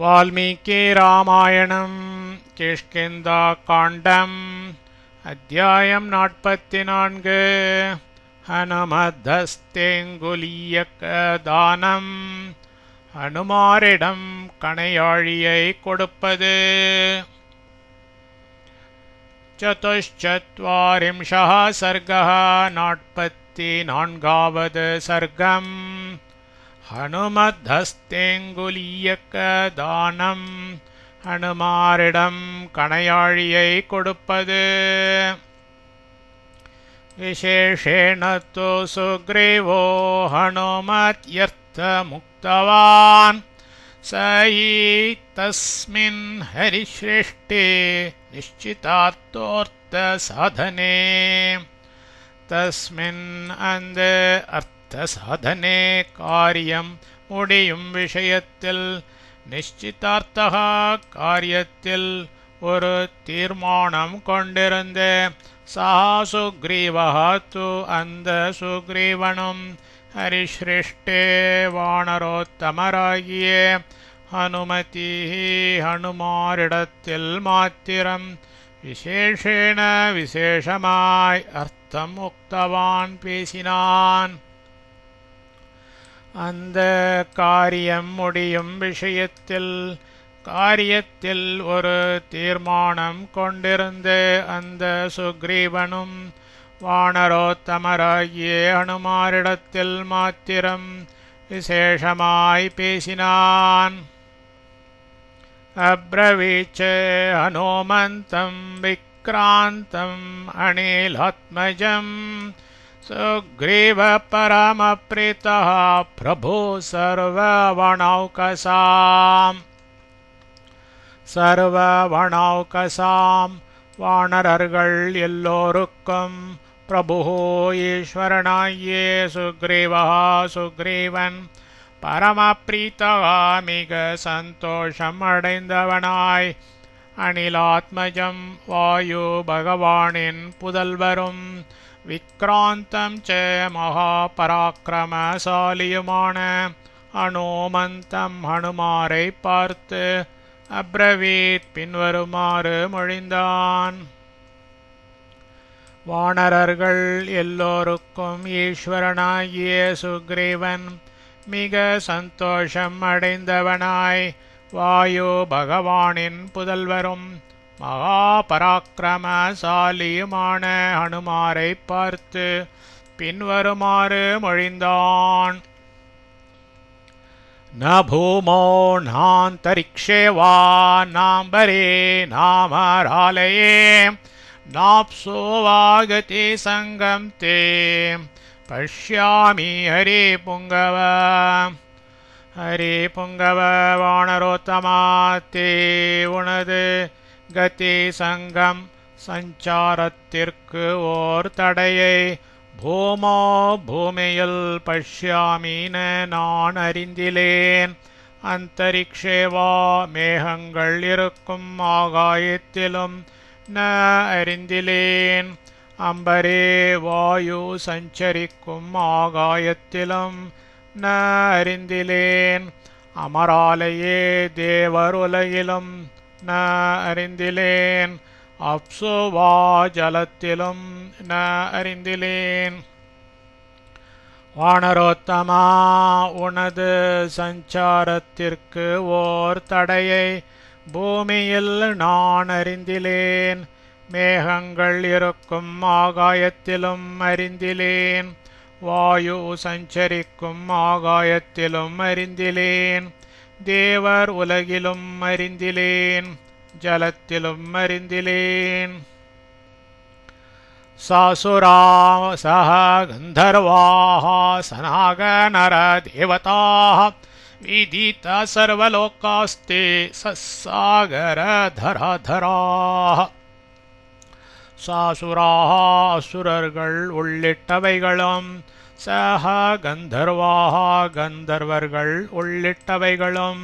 वाल्मीकि रामायणं किष्किन्धाकाण्डम् अध्यायं 44 हनुमदस्तेङ्गुलीयकदानं हनुमारिடம் कणयाळिயை கொடுப்பது चतुश्चत्वारिंशः सर्गः 44வது सर्गम् हनुमदस्तेङ्गुलीयकदानं हनुमारिடம் कणयाळिயை கொடுப்பது विशेषेण तु सुग्रीवो हनुमत्यर्थमुक्तवान् स हि तस्मिन् हरिश्रेष्ठे निश्चितार्थसाधने तस्मिन् अर्थसाधने कार्यं முடியும் விஷயத்தில் நிश्चितार्थः காரியத்தில் ஒரு தீர்மானம் கொண்டிருந்த சா சுக்ரீவः து அந்த சுக்ரீவனும் ஹரிஸ்ரேஷ்டே வானரோத்தமராகிய ஹனுமதி ஹனுமாரிடத்தில் மாத்திரம் விசேஷேன விசேஷமாய் அர்த்தம் உக்தவான் பேசினான். அந்த காரியம் முடியும் விஷயத்தில் காரியத்தில் ஒரு தீர்மானம் கொண்டிருந்த அந்த சுக்ரீவனும் வானரோத்தமராகிய ஹனுமாரிடத்தில் மாத்திரம் விசேஷமாய் பேசினான். அப்ரவீச்ச ஹனுமந்தம் விக்ராந்தம் அனிலாத்மஜம் சுக்ரீவ பரமப்ரீதः பிரபு சர்வவணௌகசாம் வானரர்கள் எல்லோருக்கும் பிரபு ஈஸ்வரனாகிய சுக்ரீவன் பரமப்ரீதः மிக சந்தோஷம் அடைந்தவனாய் அனிலாத்மஜம் வாயு பகவானின் புதல்வரும் விக்ராந்தம் ச மகாபராக்கிரமசாலியுமான ஹனுமந்தம் ஹனுமாரை பார்த்து அப்ரவீத் பின்வருமாறு மொழிந்தான். வானரர்கள் எல்லோருக்கும் ஈஸ்வரனாகிய சுக்ரீவன் மிக சந்தோஷம் அடைந்தவனாய் வாயு பகவானின் புதல்வரும் மகாபராக்கிரமசாலியுமான ஹனுமாரை பார்த்து பின்வருமாறு மொழிந்தான். न भूमौ नान्तरिक्षे वा नाम्बरे नामरालये नाप्सो वा गति संगम ते पश्यामि हरे पुंगव वानरोत्तमा ते उनது गति संगम சஞ்சாரத்திற்கு ஓர் தடையை பூமோ பூமியில் பஷ்யாமீன நான் அறிந்திலேன். அந்தரிக்ஷேவா மேகங்கள் இருக்கும் ஆகாயத்திலும் ந அறிந்திலேன். அம்பரே வாயு சஞ்சரிக்கும் ஆகாயத்திலும் ந அறிந்திலேன். அமராலயே தேவர் உலகிலும் ந அறிந்திலேன். அப்சுவா ஜலத்திலும் ந அறிந்திலேன். வானரோத்தமா உனது சஞ்சாரத்திற்கு ஓர் தடையை பூமியில் நான் அறிந்திலேன். மேகங்கள் இருக்கும் ஆகாயத்திலும் அறிந்திலேன். வாயு சஞ்சரிக்கும் ஆகாயத்திலும் அறிந்திலேன். தேவர் உலகிலும் அறிந்திலேன். ஜலத்திலும் அறிந்திலேன். சாசுரா சஹ கந்தர்வாः சநாகநர தேவதாः விதித சர்வலோகாஸ்தே சசாகரதரதராः. சாசுராः அசுரர்கள் உள்ளிட்டவைகளும் சஹ கந்தர்வாः கந்தர்வர்கள் உள்ளிட்டவைகளும்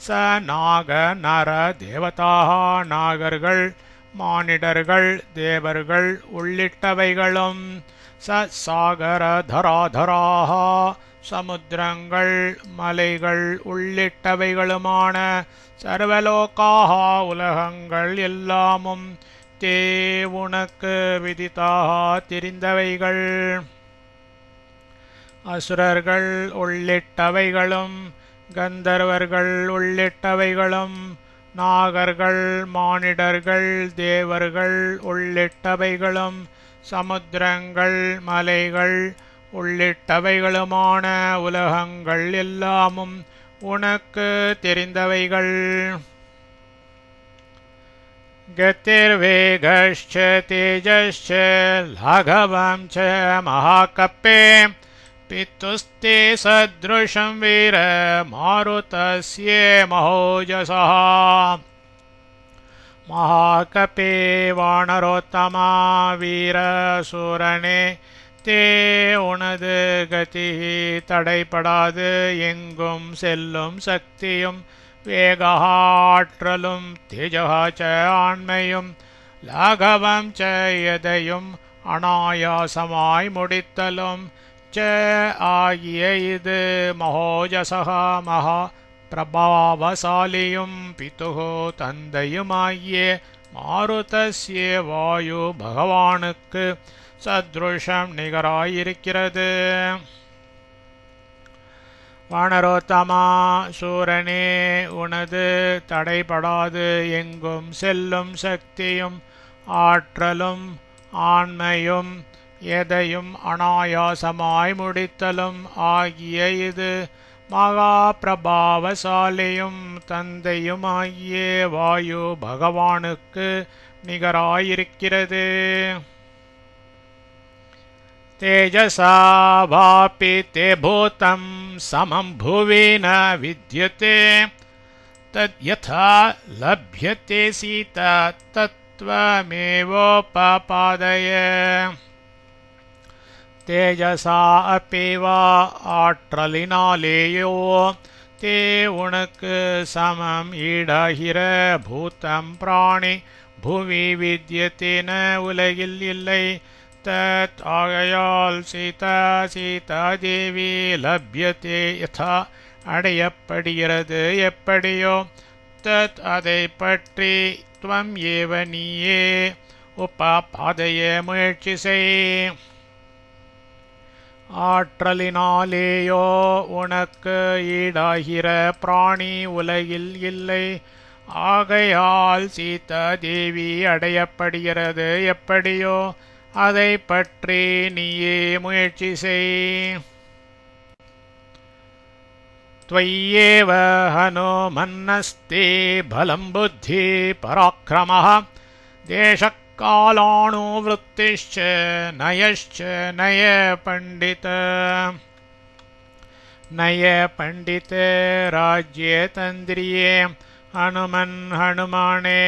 ச நாக நர தேவதாः நாகர்கள் மானிடர்கள் தேவர்கள் உள்ளிட்டவைகளும் ச சாகர தராதராः சமுத்திரங்கள் மலைகள் உள்ளிட்டவைகளுமான சர்வலோகாக உலகங்கள் எல்லாமும் தே உனக்கு விதிதாக தெரிந்தவைகள். அசுரர்கள் உள்ளிட்டவைகளும் கந்தர்வர்கள் உள்ளிட்டவைகளும் நாகர்கள் மானிடர்கள் தேவர்கள் உள்ளிட்டவைகளும் சமுத்திரங்கள் மலைகள் உள்ளிட்டவைகளுமான உலகங்கள் எல்லாமும் உனக்கு தெரிந்தவைகள். கதிர்வேகश्च தேஜश्च லாகவம் च மகாகப்பே பித்துஸ்தே சத்ருஷம் வீர மாருதஸ்யே மஹோஜசः. மகாகபே வானரோத்தமா வீரசூரனே தே உனது கதி தடைபடாது எங்கும் செல்லும் சக்தியும் வேகாற்றலும் தேஜாச்ச ஆண்மையும் லாகவம் ச எதையும் அனாயாசமாய் முடித்தலும் ச ஆகிய இது மகோஜசக மகா பிரபாவசாலியும் பிதுகோ தந்தையுமாகிய மாருதஸ்ய வாயு பகவானுக்கு சத்ருஷம் நிகராயிருக்கிறது. வானரோத்தமா சூரனே உனது தடைபடாது எங்கும் செல்லும் சக்தியும் ஆற்றலும் ஆண்மையும் எதையும் அனாயாசமாய் முடித்தலும் ஆகிய இது மகா பிரபாவசாலியும் தந்தையுமாகிய வாயு பகவானுக்கு நிகராயிருக்கிறது. தேஜசா வாபி தே பூதம் சமம் புவி ந வித்யதே தத் யதா லப்யதே சீதா தத்வமேவோபபாதய. தேஜசா அப்பிவா ஆற்றலினாலேயோ தே உனக்கு சமம் ஈடாகிற பூதம் பிராணி புவி வித்யத்தேன உலகில் இல்லை. தத் ஆகையால் சீதா சீதா தேவி லப்யத்தே யதா அடையப்படுகிறது எப்படியோ தத் அதை பற்றி துவம் ஏவ நீயே உபபாதய முயற்சி செய். ஆற்றலினாலேயோ உனக்கு ஈடாகிற பிராணி உலகில் இல்லை. ஆகையால் சீதா தேவி அடையப்படுகிறது எப்படியோ அதை பற்றி நீயே முயற்சி செய். त्वय्येव हनुमन्नस्ते बलं बुद्धि पराक्रमः देशकालानुवृत्तिश्च नयश्च नय पंडित राज्ये तन्द्रिये हनुमन् हनुमाने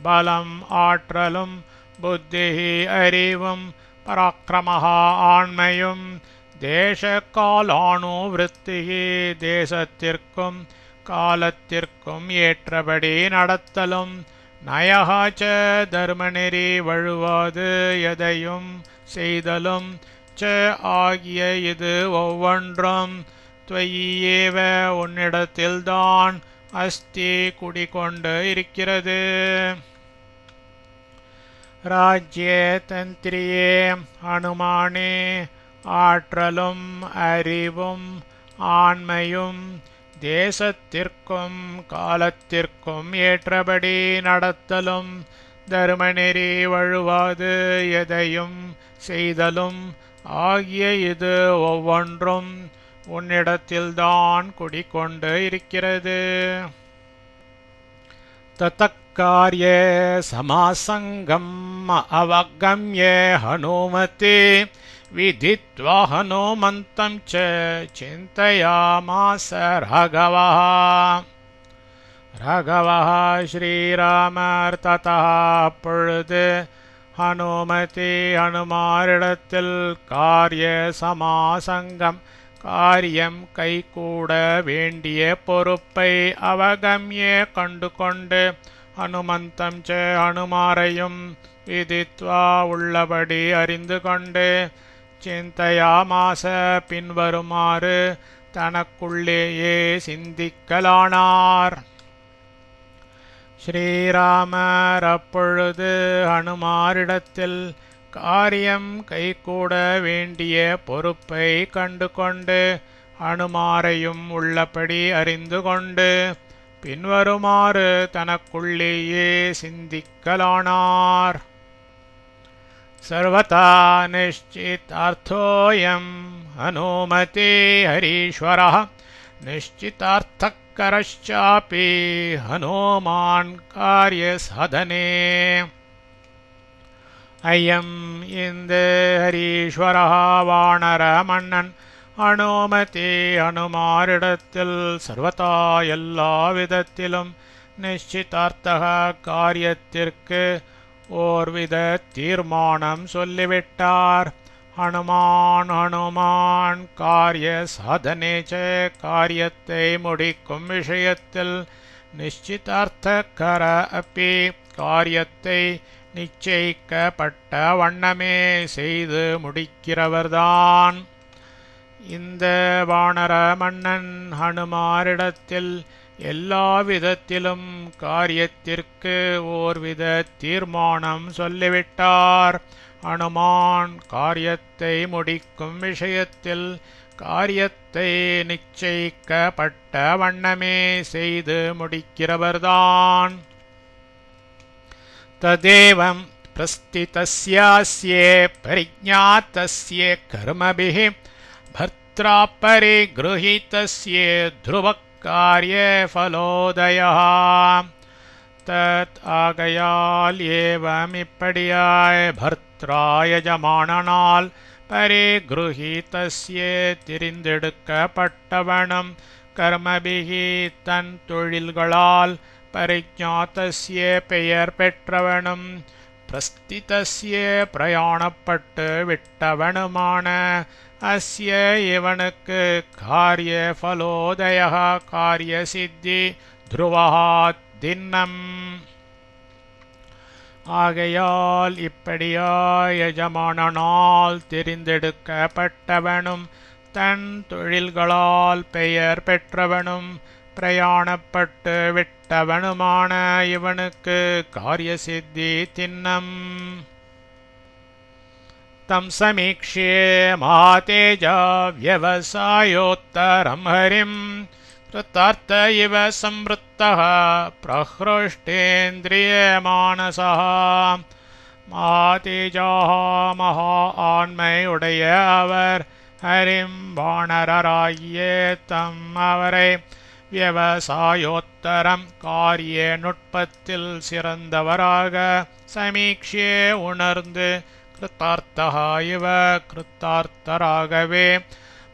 बलं आट्रलुं बुद्धिः அறிவும் பராக்கிரமः ஆண்மையும் தேசகாலானுவிருத்திகி தேசத்திற்கும் காலத்திற்கும் ஏற்றபடி நடத்தலும் நயகாச்ச தர்மநெறி வழுவாது எதையும் செய்தலும் ச ஆகிய இது ஒவ்வொன்றும் துவய்யேவ உன்னிடத்தில்தான் அஸ்தி குடிகொண்டு இருக்கிறது. ராஜ்யே தந்திரியே ஹனுமானே ஆற்றலும் அறிவும் ஆண்மையும் தேசத்திற்கும் காலத்திற்கும் ஏற்றபடி நடத்தலும் தர்மநெறி வழுவாது எதையும் செய்தலும் ஆகிய இது ஒவ்வொன்றும் உன்னிடத்தில்தான் குடிகொண்டு இருக்கிறது. தத்தக்கார்யே சமாசங்கம் அவகம்ய ஹனுமதே விதித்வா ஹனுமந்தம் ச சிந்தயாமாஸ ராகவः. ஸ்ரீராமர் ததா அப்பொழுது ஹனுமதி ஹனுமாரிடத்தில் காரிய சமாசங்கம் காரியம் கைகூட வேண்டிய பொறுப்பை அவகம்ய கண்டு கொண்டு ஹனுமந்தம் ச ஹனுமாரையும் விதித்வா உள்ளபடி அறிந்து கொண்டு சிந்தையாமாச பின்வருமாறு தனக்குள்ளேயே சிந்திக்கலானார். ஸ்ரீராமர் அப்பொழுது ஹனுமாரிடத்தில் காரியம் கைகூட வேண்டிய பொறுப்பை கண்டு கொண்டு ஹனுமாரையும் உள்ளபடி அறிந்து கொண்டு பின்வருமாறு தனக்குள்ளேயே சிந்திக்கலானார். சர்வதா நிஷ்சிதார்த்தோயம் ஹனுமதே ஹரீஸ்வரः நிஷ்சிதார்த்தக்கரச்சாபி ஹனுமான் காரியசாதனே. ஐயம் இந்த ஹரீஸ்வரः வானர மன்னன் ஹனுமதே ஹனுமாரிடத்தில் சர்வதா எல்லா விதத்திலும் நிஷ்சிதார்த்தக காரியத்திற்கு ஓர்வித தீர்மானம் சொல்லிவிட்டார். ஹனுமான் காரிய சாதனேச்ச காரியத்தை முடிக்கும் விஷயத்தில் நிச்சிதார்த்தகர அப்பி காரியத்தை நிச்சயிக்கப்பட்ட வண்ணமே செய்து முடிக்கிறவர்தான். இந்த வானர மன்னன் ஹனுமாரிடத்தில் எல்லா விதத்திலும் காரியத்திற்கு ஓர்வித தீர்மானம் சொல்லிவிட்டார். ஹனுமான் காரியத்தை முடிக்கும் விஷயத்தில் காரியத்தை நிச்சயிக்கப்பட்ட வண்ணமே செய்து முடிக்கிறவர்தான். ததேவம் பிரஸ்திதஸ்யாஸ்யே பரிஜ்ஞாதஸ்யே கர்மபிஹி பர்த்ரா பரிக்ருஹிதஸ்யே த்ருவக் கார்யே ஃபலோதயः. தத் ஆகையால் ஏவம் இப்படியாய் பர்த்ரா யஜமானனால் பரிக்ருஹிதஸ்யே தெரிந்தெடுக்கப்பட்டவனும் கர்மபிஹி தன் தொழில்களால் பரிஜ்ஞாதஸ்யே பெயர் பெற்றவனும் பிரஸ்திதஸ்யே பிரயாணப்பட்டு விட்டவனுமான அஸ்ய இவனுக்கு காரிய ஃபலோதயः காரிய சித்தி த்ருவஹா தின்னம். ஆகையால் இப்படியாய் யஜமானனால் தெரிந்தெடுக்கப்பட்டவனும் தன் தொழில்களால் பெயர் பெற்றவனும் பிரயாணப்பட்டு விட்டவனுமான இவனுக்கு காரிய சித்தி தின்னம். தம் சமீக்ஷ்யே மகாதேஜா வியவசாயோத்தரம் ஹரிம் கிருத்தார்த்த இவ சம்ருத்தः பிரஹ்ருஷ்டேந்திரியமானசः. மகாதேஜாः மகா ஆண்மையுடைய அவர் ஹரிம் வானரராகிய தம் அவரை வியவசாயோத்தரம் காரிய நுட்பத்தில் சிறந்தவராக சமீக்ஷே உணர்ந்து கிருத்தார்த்தः இவ கிருத்தார்த்தராகவே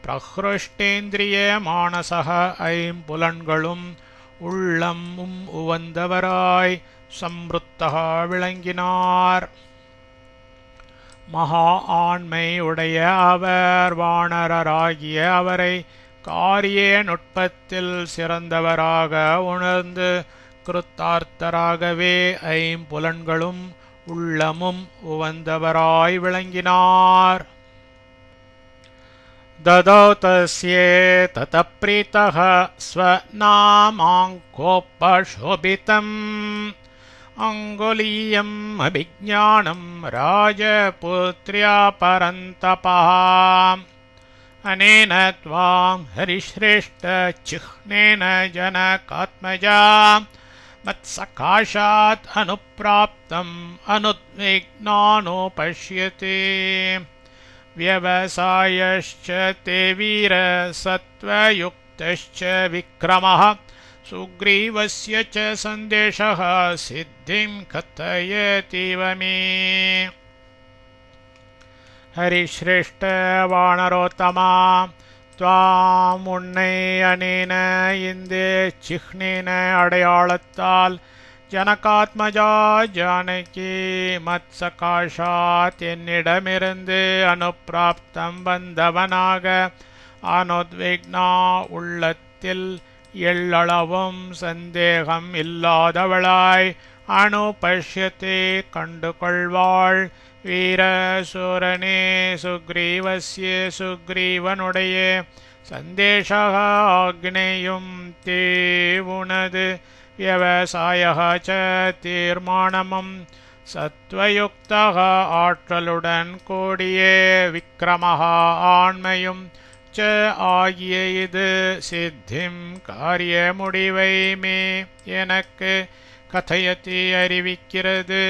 பிரஹ்ருஷ்டேந்திரிய மானசக ஐம்புலன்களும் உள்ளமும் உவந்தவராய் சம்ருத்தக விளங்கினார். மகா ஆண்மை உடைய அவர் வானரராகிய அவரை காரிய நுட்பத்தில் சிறந்தவராக உணர்ந்து கிருத்தார்த்தராகவே ஐம்புலன்களும் உள்ளமும் உவந்தவராய் விளங்கினார். ததௌ தஸ்யே தத ப்ரீதः ஸ்வநாமாங்கோபசோபிதம் அங்குலீயம் அபிஜ்ஞானம் ராஜபுத்ர்யா பரந்தபः. அனேன த்வாம் ஹரிஸ்ரேஷ்ட சிஹ்னேன ஜனகாத்மஜா மத்சகாஷாத் அனுப்ராப்தம் அனுத்விக்னானோபஷ்யதே. வியவசாயश्च ते वीर सत्त्वयुक्तश्च विक्रमः सुग्रीवस्य च सन्देशः सिद्धिं कथयतीव मे. हरिश्रेष्ठ वानरोत्तमा त्वाम् उन्नै अनेन इन्दे चिह्नेन अडयाळत्ताल ஜனகாத்மஜா ஜானகி மத்சகாஷாத் என்னிடமிருந்து அனுப்பிராப்தம் வந்தவனாக அனுத்விக்னா உள்ளத்தில் எள்ளளவும் சந்தேகம் இல்லாதவளாய் அனுபஷ்யத்தை கண்டு கொள்வாள் வீரசூரனே சுக்ரீவஸ்ய சுக்ரீவனுடைய சந்தேஷः ஆக்னேயும் தேவுனது வியவசாயः ச தீர்மானமும் சத்வயுக்தः ஆற்றலுடன் கூடிய விக்ரமः ஆண்மையும் ச ஆகிய இது சித்திம் காரிய முடிவை மே எனக்கு கதையத்தி அறிவிக்கிறது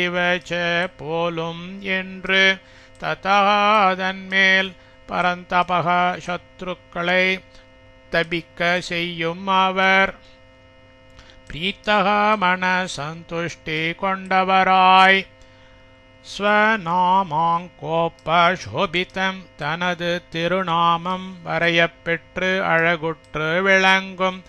இவச்ச போலும் என்று ததா அதன்மேல் பரந்தபக சத்ருக்களை தபிக்க செய்யும் அவர் பிரீத்தக மன சந்துஷ்டி கொண்டவராய் ஸ்வநாமாங்கோபசோபிதம் தனது திருநாமம் வரையப்பெற்று அழகுற்று விளங்கும்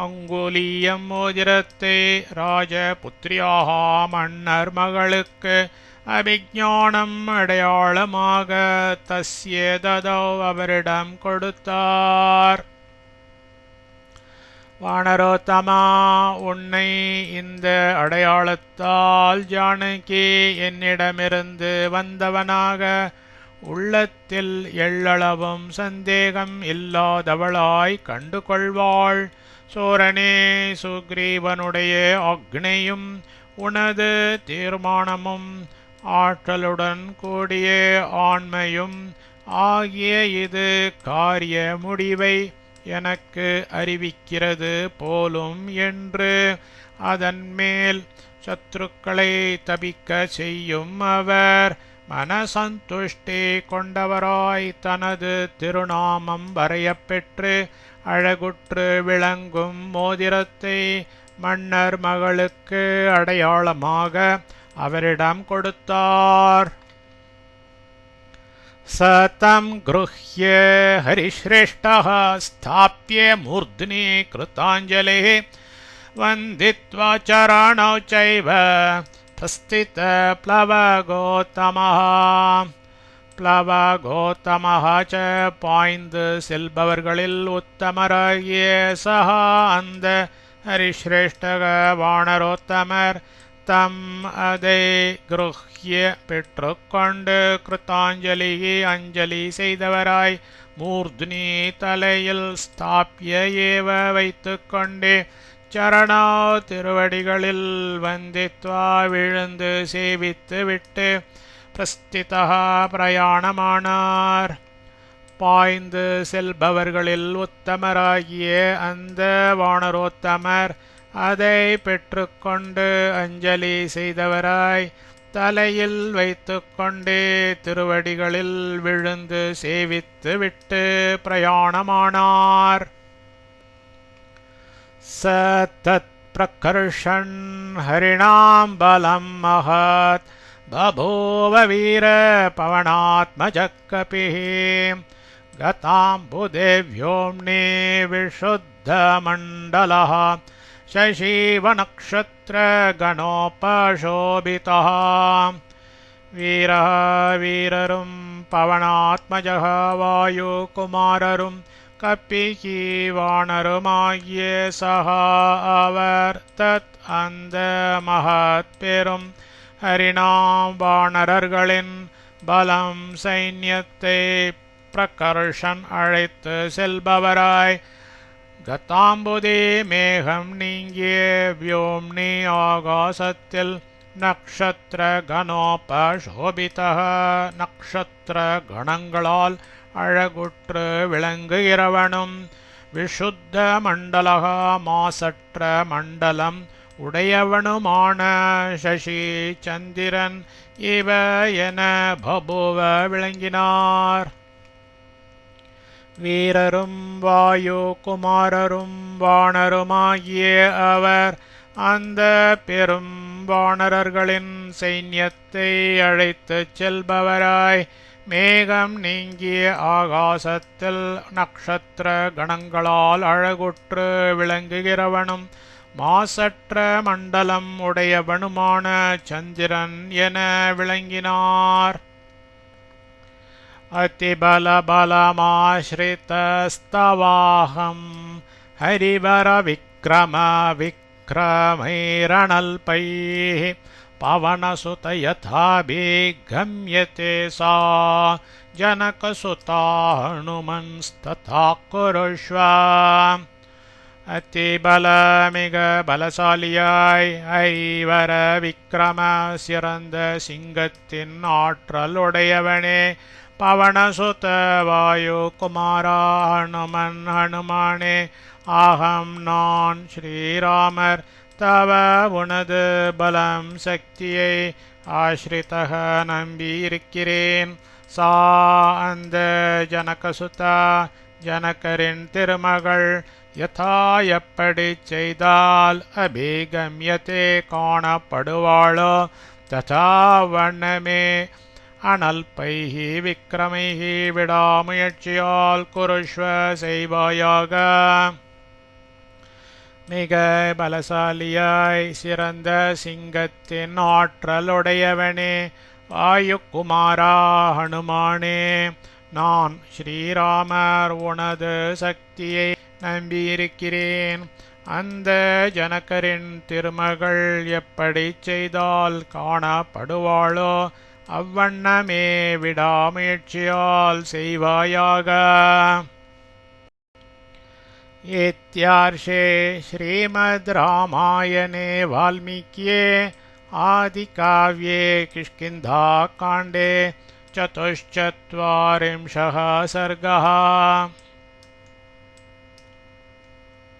அங்குலியம் மோதிரத்தை ராஜபுத்திரியாக மன்னர் மகளுக்கு அபிஞானம் அடையாளமாக தஸ்ய ததோ அவரிடம் கொடுத்தார். வானரோத்தமா, உன்னை இந்த அடையாளத்தால் ஜானகி என்னிடமிருந்து வந்தவனாக உள்ளத்தில் எள்ளளவும் சந்தேகம் இல்லாதவளாய் கண்டு கொள்வாள். சூரனே சுக்ரீவனுடைய ஆக்ஞையும் உனது தீர்மானமும் ஆற்றலுடன் கூடிய ஆண்மையும் ஆகிய இது காரிய முடிவை எனக்கு அறிவிக்கிறது போலும் என்று அதன்மேல் சத்ருக்களை தபிக்க செய்யும் அவர் மனசந்துஷ்டி கொண்டவராய் தனது திருநாமம் வரையப்பெற்று அழகுற்று விளங்கும் மோதிரத்தை மன்னர் மகளுக்கு அடையாளமாக அவரிடம் கொடுத்தார். சதம் கிருஹ்ய ஹரிஸ்ரேஷ்டः ஸ்தாப்ய மூர்த்னி கிருதாஞ்சலே வந்தித்வா சரணௌ சைவ பிரஸ்தித ப்ளவகோத்தமः ச பாய்ந்து செல்பவர்களில் உத்தமராகிய சஹா அந்த ஹரிஸ்ரேஷ்டக வானரோத்தமர் தம் அதை கிருஹ்ய பெற்றுக்கொண்டு கிருத்தாஞ்சலி அஞ்சலி செய்தவராய் மூர்த்னி தலையில் ஸ்தாப்ய ஏவ வைத்துக்கொண்டே சரணா திருவடிகளில் வந்தித்வா விழுந்து சேவித்து விட்டு பிரஸ்திதா பிரயாணமானார். பாய்ந்து செல்பவர்களில் உத்தமராகிய அந்த வானரோத்தமர் அதை பெற்றுக்கொண்டு அஞ்சலி செய்தவராய் தலையில் வைத்துக்கொண்டே திருவடிகளில் விழுந்து சேவித்து விட்டு பிரயாணமானார். சதத் பிரகர்ஷன் ஹரிணாம் பலம் மகத் பபூவ வீர பவனாத்மஜக் கபிः கதாம்புதேவ்யோம்னி விஷுத்தமண்டலः சசீவநக்ஷத்ர கணோபசோபிதः வீரரும் பவனாத்மஜः வாயுகுமாரரும் கப்பிகி வானருமாகிய சஹா அவர் தத் அந்த மகத் பெரும் ஹரிணாம் வானரர்களின் பலம் சைன்யத்தை பிரகர்ஷன் அழைத்து செல்பவராய் கதாம்புதே மேகம் நீங்கிய வியோம்னி ஆகாசத்தில் நக்ஷத்ர கணோபசோபிதः நக்ஷத்ர கணங்களால் அழகுற்று விளங்குகிறவனும் விஷுத்த மண்டலக மாசற்ற மண்டலம் உடையவனுமான சசி சந்திரன் இவ என பபுவ விளங்கினார். வீரரும் வாயு குமாரரும் வானருமாகிய அவர் அந்த பெரும் வானரர்களின் சைன்யத்தை அழைத்துச் செல்பவராய் மேகம் நீங்கிய ஆகாசத்தில் நக்ஷத்திர கணங்களால் அழகுற்று விளங்குகிறவனும் மாசற்ற மண்டலம் உடையவனுமான சந்திரன் என விளங்கினார். அதிபலபலமாஸ்ரிதஸ்தவாஹம் ஹரிவர விக்ரம விக்ரமைரணல்பைः पवनसुत यथाभिगम्यते सा जनकसुता हनुमंस्तथा कुरुष्व அத்திபலமிக பலசாலியாய் ஐவர விக்கிரம சிறந்த சிங்கத்தின் ஆற்றல் உடையவனே பவனசுத வாயு குமாரா ஹனுமானே ஆகம் நான் ஸ்ரீராமர் தவ உனது பலம் சக்தியை ஆஸ்ரிதக நம்பியிருக்கிறேன். சா அந்த ஜனகசுதா ஜனகரின் திருமகள் யதா எப்படி செய்தால் அபிகம்யத்தே காணப்படுவாளோ ததா வண்ணமே அனல்பைஹி விக்ரமைஹி விடாமுயற்சியால் குருஷ்வ செய்வாயாக. மிக பலசாலியாய் சிறந்த சிங்கத்தின் ஆற்றலுடையவனே வாயுகுமாரா ஹனுமானே நான் ஸ்ரீராமர் உனது சக்தியை நம்பியிருக்கிறேன். அந்த ஜனகரின் திருமகள் எப்படி செய்தால் காணப்படுவாளோ அவ்வண்ணமே விடாமுயற்சியால் செய்வாயாக. इत्यार्षे श्रीमद् रामायणे वाल्मीकिये आदिकाव्ये किष्किन्धाकाण्डे 44 सर्गः।